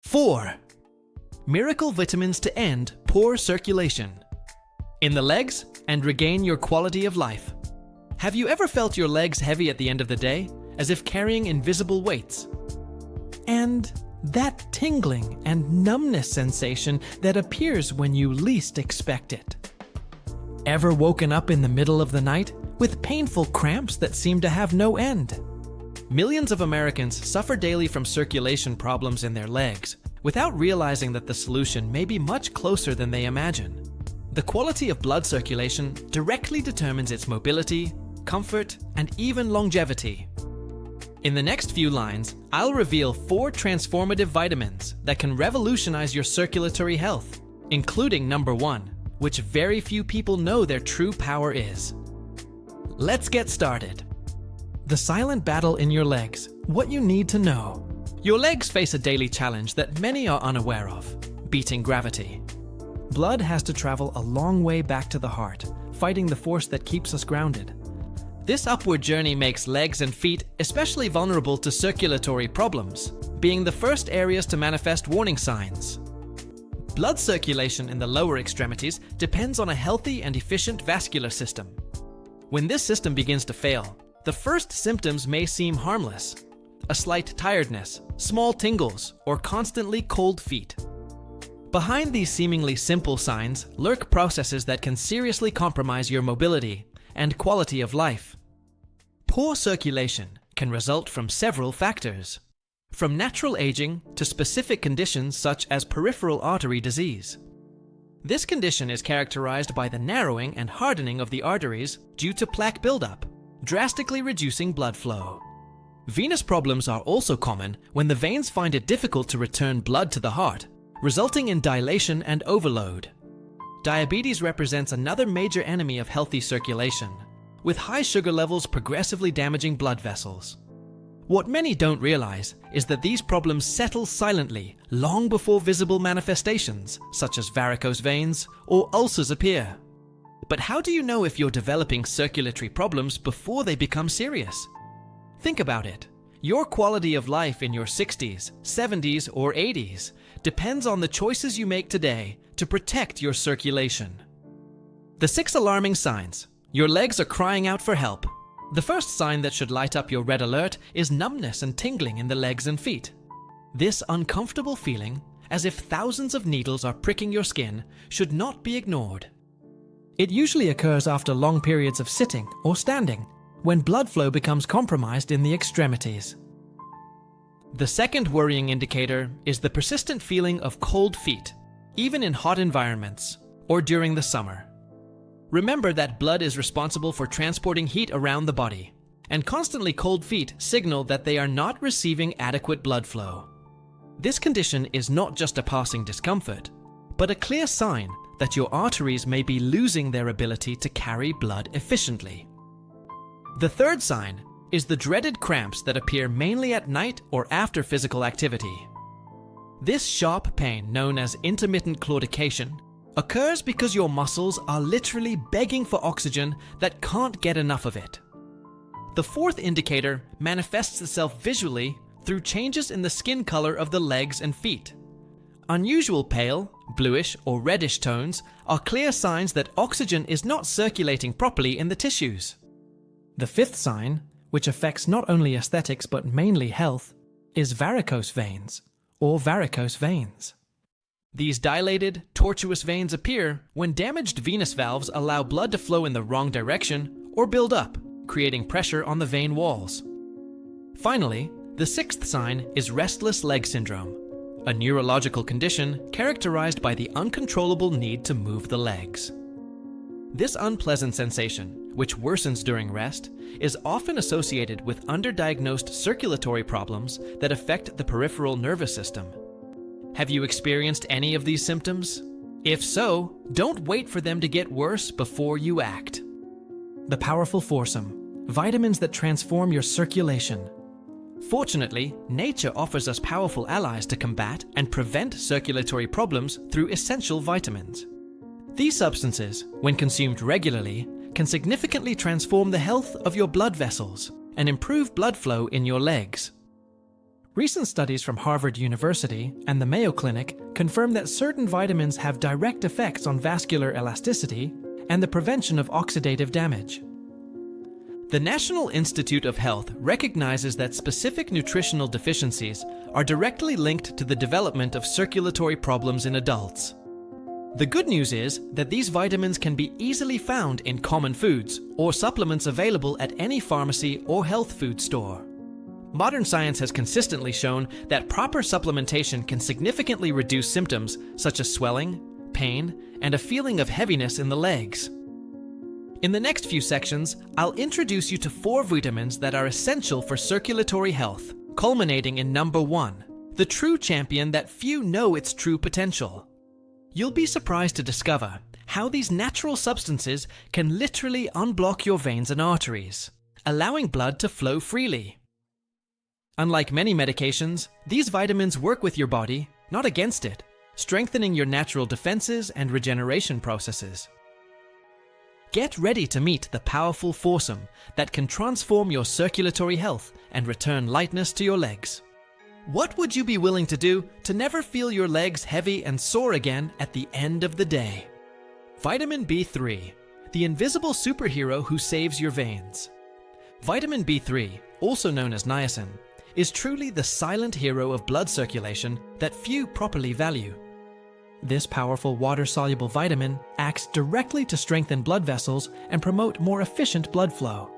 4. Miracle vitamins to end poor circulation. In the legs and regain your quality of life. Have you ever felt your legs heavy at the end of the day, as if carrying invisible weights? And that tingling and numbness sensation that appears when you least expect it. Ever woken up in the middle of the night with painful cramps that seem to have no end? Millions of Americans suffer daily from circulation problems in their legs, without realizing that the solution may be much closer than they imagine. The quality of blood circulation directly determines its mobility, comfort, and even longevity. In the next few lines, I'll reveal 4 transformative vitamins that can revolutionize your circulatory health, including number 1, which very few people know their true power is. Let's get started. The silent battle in your legs, what you need to know. Your legs face a daily challenge that many are unaware of: beating gravity. Blood has to travel a long way back to the heart, fighting the force that keeps us grounded. This upward journey makes legs and feet especially vulnerable to circulatory problems, being the first areas to manifest warning signs. Blood circulation in the lower extremities depends on a healthy and efficient vascular system. When this system begins to fail, the first symptoms may seem harmless: a slight tiredness, small tingles, or constantly cold feet. Behind these seemingly simple signs lurk processes that can seriously compromise your mobility and quality of life. Poor circulation can result from several factors, from natural aging to specific conditions such as peripheral artery disease. This condition is characterized by the narrowing and hardening of the arteries due to plaque buildup, drastically reducing blood flow. Venous problems are also common when the veins find it difficult to return blood to the heart, resulting in dilation and overload. Diabetes represents another major enemy of healthy circulation, with high sugar levels progressively damaging blood vessels. What many don't realize is that these problems settle silently long before visible manifestations, such as varicose veins or ulcers, appear. But how do you know if you're developing circulatory problems before they become serious? Think about it. Your quality of life in your 60s, 70s, or 80s depends on the choices you make today to protect your circulation. The 6 alarming signs. Your legs are crying out for help. The first sign that should light up your red alert is numbness and tingling in the legs and feet. This uncomfortable feeling, as if thousands of needles are pricking your skin, should not be ignored. It usually occurs after long periods of sitting or standing, when blood flow becomes compromised in the extremities. The second worrying indicator is the persistent feeling of cold feet, even in hot environments or during the summer. Remember that blood is responsible for transporting heat around the body, and constantly cold feet signal that they are not receiving adequate blood flow. This condition is not just a passing discomfort, but a clear sign that your arteries may be losing their ability to carry blood efficiently. The third sign is the dreaded cramps that appear mainly at night or after physical activity. This sharp pain, known as intermittent claudication, occurs because your muscles are literally begging for oxygen that can't get enough of it. The fourth indicator manifests itself visually through changes in the skin color of the legs and feet. Unusual pale, bluish, or reddish tones are clear signs that oxygen is not circulating properly in the tissues. The fifth sign, which affects not only aesthetics but mainly health, is varicose veins, or varicose veins. These dilated, tortuous veins appear when damaged venous valves allow blood to flow in the wrong direction or build up, creating pressure on the vein walls. Finally, the sixth sign is restless leg syndrome, a neurological condition characterized by the uncontrollable need to move the legs. This unpleasant sensation, which worsens during rest, is often associated with underdiagnosed circulatory problems that affect the peripheral nervous system. Have you experienced any of these symptoms? If so, don't wait for them to get worse before you act. The Powerful Forsome, vitamins that transform your circulation. Fortunately, nature offers us powerful allies to combat and prevent circulatory problems through essential vitamins. These substances, when consumed regularly, can significantly transform the health of your blood vessels and improve blood flow in your legs. Recent studies from Harvard University and the Mayo Clinic confirm that certain vitamins have direct effects on vascular elasticity and the prevention of oxidative damage. The National Institute of Health recognizes that specific nutritional deficiencies are directly linked to the development of circulatory problems in adults. The good news is that these vitamins can be easily found in common foods or supplements available at any pharmacy or health food store. Modern science has consistently shown that proper supplementation can significantly reduce symptoms such as swelling, pain, and a feeling of heaviness in the legs. In the next few sections, I'll introduce you to 4 vitamins that are essential for circulatory health, culminating in number 1, the true champion that few know its true potential. You'll be surprised to discover how these natural substances can literally unblock your veins and arteries, allowing blood to flow freely. Unlike many medications, these vitamins work with your body, not against it, strengthening your natural defenses and regeneration processes. Get ready to meet the powerful Forsome that can transform your circulatory health and return lightness to your legs. What would you be willing to do to never feel your legs heavy and sore again at the end of the day? Vitamin B3, the invisible superhero who saves your veins. Vitamin B3, also known as niacin, is truly the silent hero of blood circulation that few properly value. This powerful water-soluble vitamin acts directly to strengthen blood vessels and promote more efficient blood flow.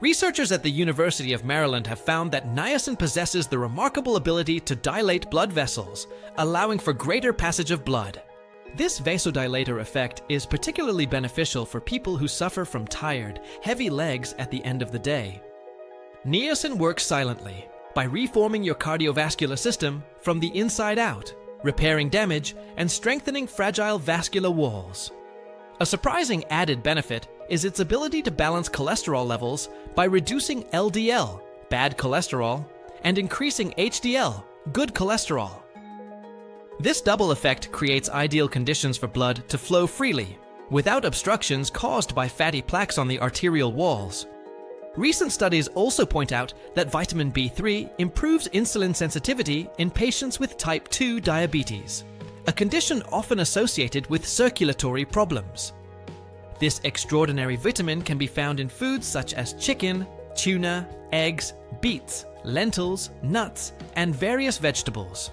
Researchers at the University of Maryland have found that niacin possesses the remarkable ability to dilate blood vessels, allowing for greater passage of blood. This vasodilator effect is particularly beneficial for people who suffer from tired, heavy legs at the end of the day. Niacin works silently by reforming your cardiovascular system from the inside out, repairing damage, and strengthening fragile vascular walls. A surprising added benefit is its ability to balance cholesterol levels by reducing LDL, bad cholesterol, and increasing HDL, good cholesterol. This double effect creates ideal conditions for blood to flow freely, without obstructions caused by fatty plaques on the arterial walls. Recent studies also point out that vitamin B3 improves insulin sensitivity in patients with type 2 diabetes, a condition often associated with circulatory problems. This extraordinary vitamin can be found in foods such as chicken, tuna, eggs, beets, lentils, nuts, and various vegetables.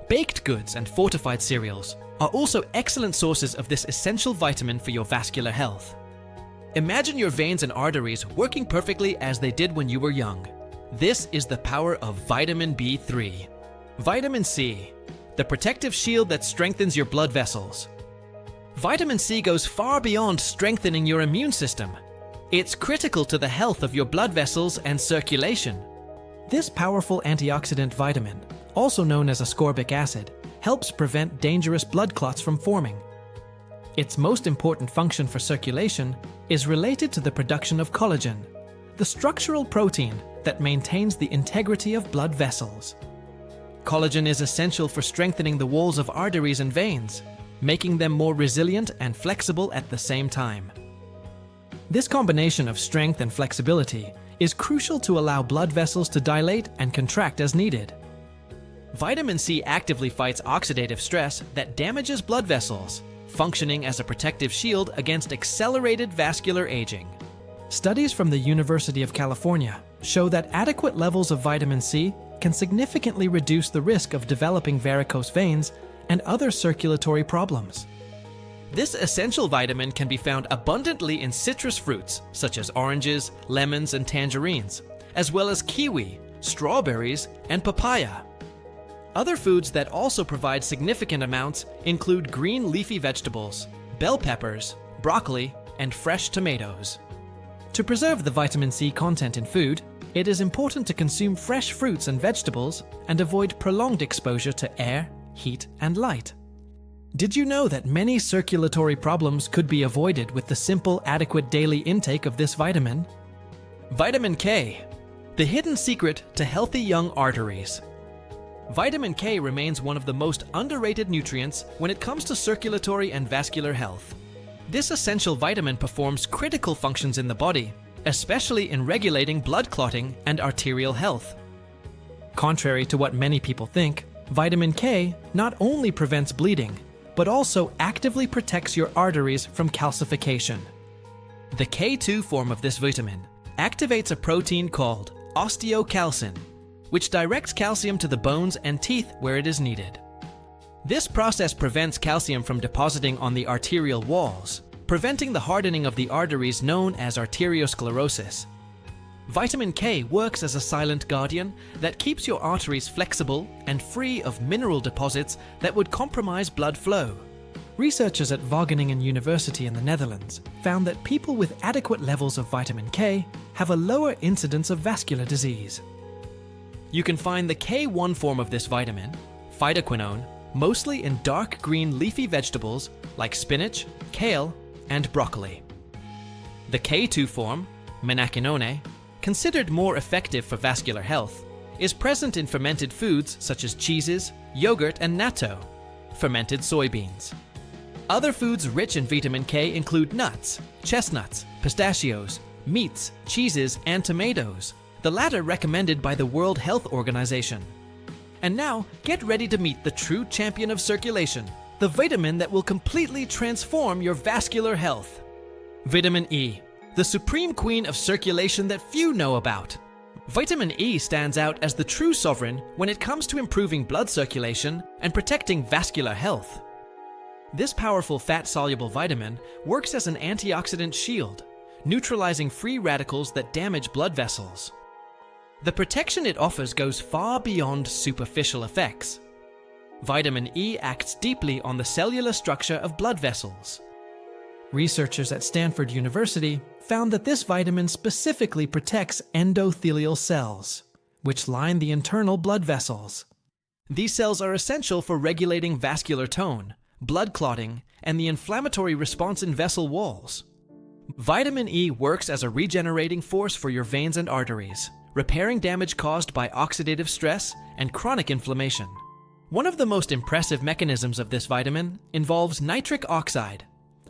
Baked goods and fortified cereals are also excellent sources of this essential vitamin for your vascular health. Imagine your veins and arteries working perfectly as they did when you were young. This is the power of vitamin B3. Vitamin C, the protective shield that strengthens your blood vessels. Vitamin C goes far beyond strengthening your immune system. It's critical to the health of your blood vessels and circulation. This powerful antioxidant vitamin, also known as ascorbic acid, helps prevent dangerous blood clots from forming. Its most important function for circulation is related to the production of collagen, the structural protein that maintains the integrity of blood vessels. Collagen is essential for strengthening the walls of arteries and veins, making them more resilient and flexible at the same time. This combination of strength and flexibility is crucial to allow blood vessels to dilate and contract as needed. Vitamin C actively fights oxidative stress that damages blood vessels, functioning as a protective shield against accelerated vascular aging. Studies from the University of California show that adequate levels of vitamin C can significantly reduce the risk of developing varicose veins and other circulatory problems. This essential vitamin can be found abundantly in citrus fruits such as oranges, lemons, and tangerines, as well as kiwi, strawberries, and papaya. Other foods that also provide significant amounts include green leafy vegetables, bell peppers, broccoli, and fresh tomatoes. To preserve the vitamin C content in food, it is important to consume fresh fruits and vegetables and avoid prolonged exposure to air, heat, and light. Did you know that many circulatory problems could be avoided with the simple, adequate daily intake of this vitamin? Vitamin K, the hidden secret to healthy young arteries. Vitamin K remains one of the most underrated nutrients when it comes to circulatory and vascular health. This essential vitamin performs critical functions in the body, especially in regulating blood clotting and arterial health. Contrary to what many people think, vitamin K not only prevents bleeding, but also actively protects your arteries from calcification. The K2 form of this vitamin activates a protein called osteocalcin, which directs calcium to the bones and teeth where it is needed. This process prevents calcium from depositing on the arterial walls, preventing the hardening of the arteries known as arteriosclerosis. Vitamin K works as a silent guardian that keeps your arteries flexible and free of mineral deposits that would compromise blood flow. Researchers at Wageningen University in the Netherlands found that people with adequate levels of vitamin K have a lower incidence of vascular disease. You can find the K1 form of this vitamin, phytoquinone, mostly in dark green leafy vegetables like spinach, kale, and broccoli. The K2 form, menaquinone, considered more effective for vascular health, is present in fermented foods such as cheeses, yogurt, and natto, fermented soybeans. Other foods rich in vitamin K include nuts, chestnuts, pistachios, meats, cheeses, and tomatoes, the latter recommended by the World Health Organization. And now, get ready to meet the true champion of circulation, the vitamin that will completely transform your vascular health. Vitamin E, the supreme queen of circulation that few know about. Vitamin E stands out as the true sovereign when it comes to improving blood circulation and protecting vascular health. This powerful fat-soluble vitamin works as an antioxidant shield, neutralizing free radicals that damage blood vessels. The protection it offers goes far beyond superficial effects. Vitamin E acts deeply on the cellular structure of blood vessels. Researchers at Stanford University found that this vitamin specifically protects endothelial cells, which line the internal blood vessels. These cells are essential for regulating vascular tone, blood clotting, and the inflammatory response in vessel walls. Vitamin E works as a regenerating force for your veins and arteries, repairing damage caused by oxidative stress and chronic inflammation. One of the most impressive mechanisms of this vitamin involves nitric oxide,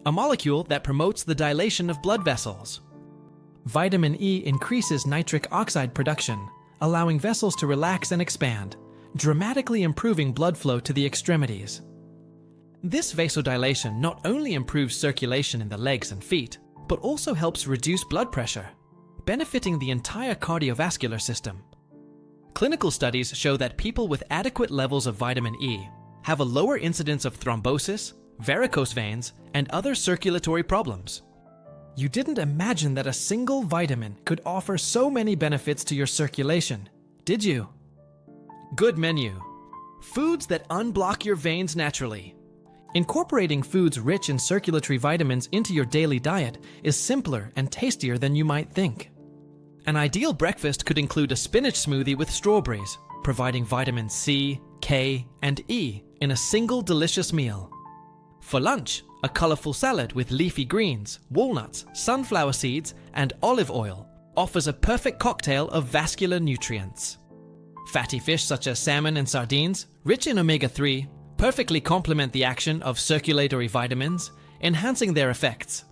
a molecule that promotes the dilation of blood vessels. Vitamin E increases nitric oxide production, allowing vessels to relax and expand, dramatically improving blood flow to the extremities. This vasodilation not only improves circulation in the legs and feet, but also helps reduce blood pressure, benefiting the entire cardiovascular system. Clinical studies show that people with adequate levels of vitamin E have a lower incidence of thrombosis, varicose veins, and other circulatory problems. You didn't imagine that a single vitamin could offer so many benefits to your circulation, did you? Good menu. Foods that unblock your veins naturally. Incorporating foods rich in circulatory vitamins into your daily diet is simpler and tastier than you might think. An ideal breakfast could include a spinach smoothie with strawberries, providing vitamins C, K, and E in a single delicious meal. For lunch, a colorful salad with leafy greens, walnuts, sunflower seeds, and olive oil offers a perfect cocktail of vascular nutrients. Fatty fish such as salmon and sardines, rich in omega-3, perfectly complement the action of circulatory vitamins, enhancing their effects.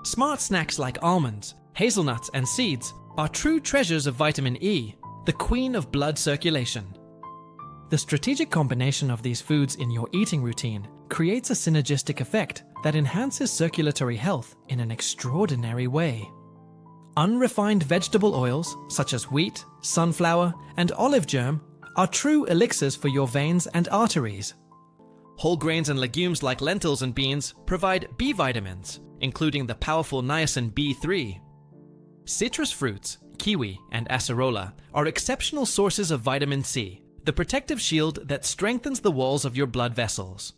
Smart snacks like almonds, hazelnuts, and seeds are true treasures of vitamin E, the queen of blood circulation. The strategic combination of these foods in your eating routine creates a synergistic effect that enhances circulatory health in an extraordinary way. Unrefined vegetable oils, such as wheat, sunflower, and olive germ, are true elixirs for your veins and arteries. Whole grains and legumes like lentils and beans provide B vitamins, including the powerful niacin B3. Citrus fruits, kiwi and acerola, are exceptional sources of vitamin C, the protective shield that strengthens the walls of your blood vessels.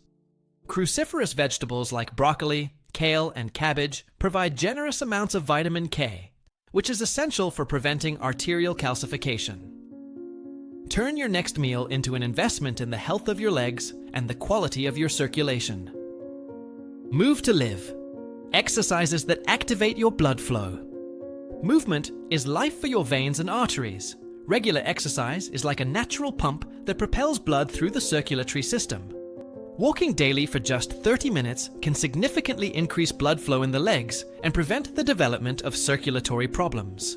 Cruciferous vegetables like broccoli, kale, and cabbage provide generous amounts of vitamin K, which is essential for preventing arterial calcification. Turn your next meal into an investment in the health of your legs and the quality of your circulation. Move to live. Exercises that activate your blood flow. Movement is life for your veins and arteries. Regular exercise is like a natural pump that propels blood through the circulatory system. Walking daily for just 30 minutes can significantly increase blood flow in the legs and prevent the development of circulatory problems.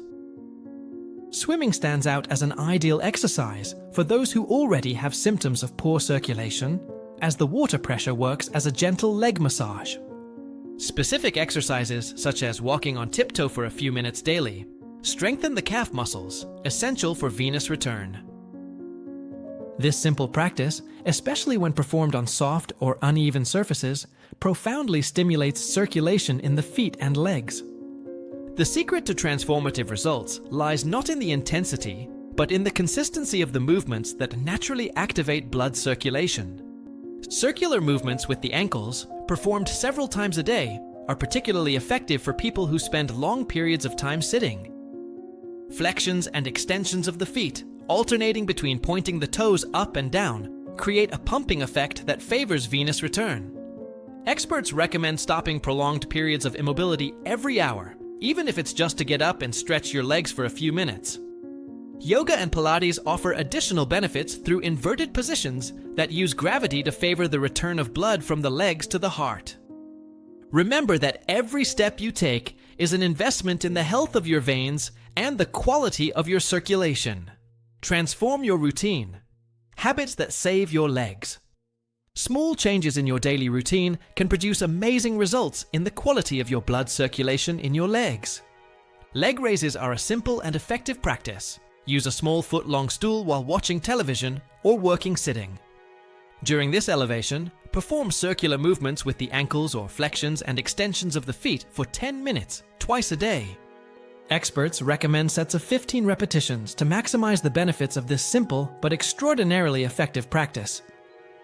Swimming stands out as an ideal exercise for those who already have symptoms of poor circulation, as the water pressure works as a gentle leg massage. Specific exercises, such as walking on tiptoe for a few minutes daily, strengthen the calf muscles, essential for venous return. This simple practice, especially when performed on soft or uneven surfaces, profoundly stimulates circulation in the feet and legs. The secret to transformative results lies not in the intensity, but in the consistency of the movements that naturally activate blood circulation. Circular movements with the ankles, performed several times a day, are particularly effective for people who spend long periods of time sitting. Flexions and extensions of the feet, alternating between pointing the toes up and down, create a pumping effect that favors venous return. Experts recommend stopping prolonged periods of immobility every hour, even if it's just to get up and stretch your legs for a few minutes. Yoga and Pilates offer additional benefits through inverted positions that use gravity to favor the return of blood from the legs to the heart. Remember that every step you take is an investment in the health of your veins and the quality of your circulation. Transform your routine. Habits that save your legs. Small changes in your daily routine can produce amazing results in the quality of your blood circulation in your legs. Leg raises are a simple and effective practice. Use a small foot-long stool while watching television or working sitting. During this elevation, perform circular movements with the ankles or flexions and extensions of the feet for 10 minutes, twice a day. Experts recommend sets of 15 repetitions to maximize the benefits of this simple but extraordinarily effective practice.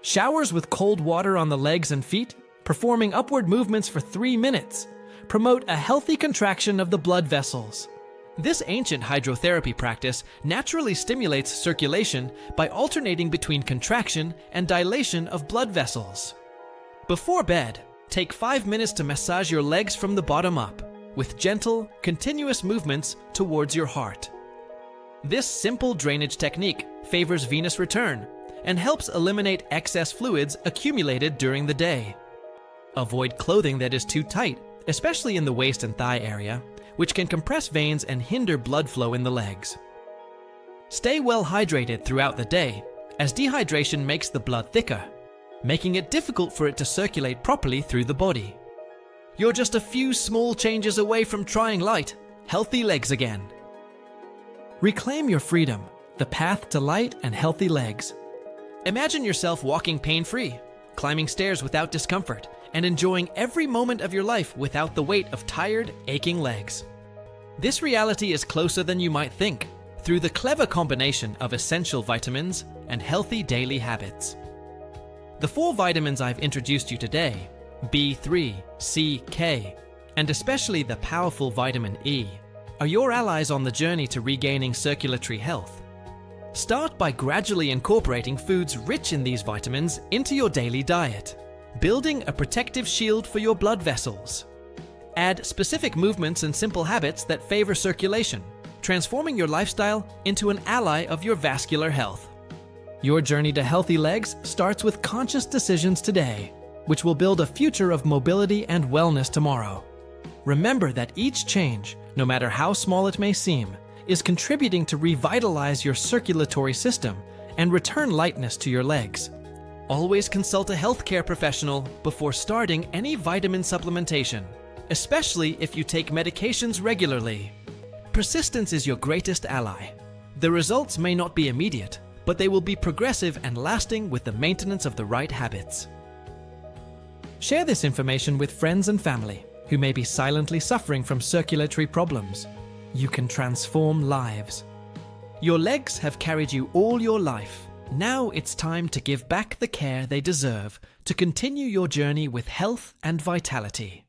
Showers with cold water on the legs and feet, performing upward movements for 3 minutes, promote a healthy contraction of the blood vessels. This ancient hydrotherapy practice naturally stimulates circulation by alternating between contraction and dilation of blood vessels. Before bed, take 5 minutes to massage your legs from the bottom up, with gentle, continuous movements towards your heart. This simple drainage technique favors venous return and helps eliminate excess fluids accumulated during the day. Avoid clothing that is too tight, especially in the waist and thigh area, which can compress veins and hinder blood flow in the legs. Stay well hydrated throughout the day, as dehydration makes the blood thicker, making it difficult for it to circulate properly through the body. You're just a few small changes away from trying light, healthy legs again. Reclaim your freedom, the path to light and healthy legs. Imagine yourself walking pain-free, climbing stairs without discomfort, and enjoying every moment of your life without the weight of tired, aching legs. This reality is closer than you might think, through the clever combination of essential vitamins and healthy daily habits. The 4 vitamins I've introduced you today, B3, C, K, and especially the powerful vitamin E, are your allies on the journey to regaining circulatory health. Start by gradually incorporating foods rich in these vitamins into your daily diet, building a protective shield for your blood vessels. Add specific movements and simple habits that favor circulation, transforming your lifestyle into an ally of your vascular health. Your journey to healthy legs starts with conscious decisions today, which will build a future of mobility and wellness tomorrow. Remember that each change, no matter how small it may seem, is contributing to revitalize your circulatory system and return lightness to your legs. Always consult a healthcare professional before starting any vitamin supplementation, especially if you take medications regularly. Persistence is your greatest ally. The results may not be immediate, but they will be progressive and lasting with the maintenance of the right habits. Share this information with friends and family who may be silently suffering from circulatory problems. You can transform lives. Your legs have carried you all your life. Now it's time to give back the care they deserve to continue your journey with health and vitality.